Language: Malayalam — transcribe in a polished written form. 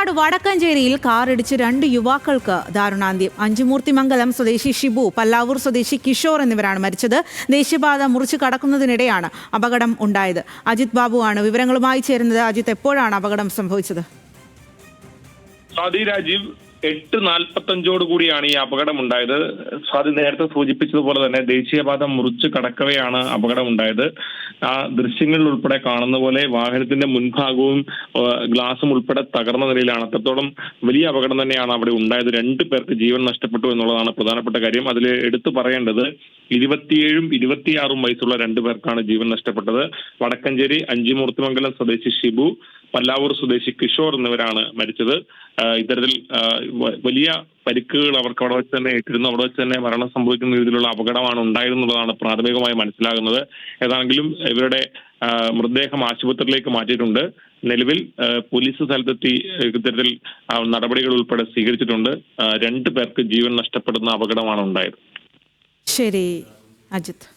പാലക്കാട് വടക്കഞ്ചേരിയിൽ കാറിടിച്ച് 2 യുവാക്കൾക്ക് ദാരുണാന്ത്യം. അഞ്ചുമൂർത്തിമംഗലം സ്വദേശി ഷിബു, പല്ലാവൂർ സ്വദേശി കിഷോർ എന്നിവരാണ് മരിച്ചത്. ദേശീയപാത മുറിച്ച് കടക്കുന്നതിനിടെയാണ് അപകടം ഉണ്ടായത്. അജിത് ബാബുവാണ് വിവരങ്ങളുമായി ചേരുന്നത്. അജിത്, എപ്പോഴാണ് അപകടം സംഭവിച്ചത്? സ്വാതി രാജീവ്, 8:45 കൂടിയാണ് ഈ അപകടം ഉണ്ടായത്. സ്വാതി നേരത്തെ സൂചിപ്പിച്ചതുപോലെ തന്നെ ദേശീയപാത മുറിച്ച് കടക്കവെയാണ് അപകടം ഉണ്ടായത്. ആ ദൃശ്യങ്ങളിൽ ഉൾപ്പെടെ കാണുന്ന പോലെ വാഹനത്തിന്റെ മുൻഭാഗവും ഗ്ലാസും ഉൾപ്പെടെ തകർന്ന നിലയിലാണ്. അത്രത്തോളം വലിയ അപകടം തന്നെയാണ് അവിടെ ഉണ്ടായത്. 2 പേർക്ക് ജീവൻ നഷ്ടപ്പെട്ടു എന്നുള്ളതാണ് പ്രധാനപ്പെട്ട കാര്യം. അതിൽ എടുത്തു പറയേണ്ടത് 27ഉം 26ഉം വയസ്സുള്ള 2 പേർക്കാണ് ജീവൻ നഷ്ടപ്പെട്ടത്. വടക്കഞ്ചേരി അഞ്ചുമൂർത്തിമംഗലം സ്വദേശി ഷിബു, പല്ലാവൂർ സ്വദേശി കിഷോർ എന്നിവരാണ് മരിച്ചത്. ഇത്തരത്തിൽ വലിയ പരിക്കുകൾ അവർക്ക് അവിടെ വെച്ച് തന്നെ ഏറ്റിരുന്നു. അവിടെ വെച്ച് തന്നെ മരണം സംഭവിക്കുന്ന രീതിയിലുള്ള അപകടമാണ് ഉണ്ടായിരുന്നുള്ളതാണ് പ്രാഥമികമായി മനസ്സിലാകുന്നത്. ഏതാണെങ്കിലും ഇവരുടെ മൃതദേഹം ആശുപത്രിയിലേക്ക് മാറ്റിയിട്ടുണ്ട്. നിലവിൽ പോലീസ് സ്ഥലത്തെത്തി ഇത്തരത്തിൽ നടപടികൾ ഉൾപ്പെടെ സ്വീകരിച്ചിട്ടുണ്ട്. 2 പേർക്ക് ജീവൻ നഷ്ടപ്പെടുന്ന അപകടമാണ് ഉണ്ടായത്. ശരി അജിത്.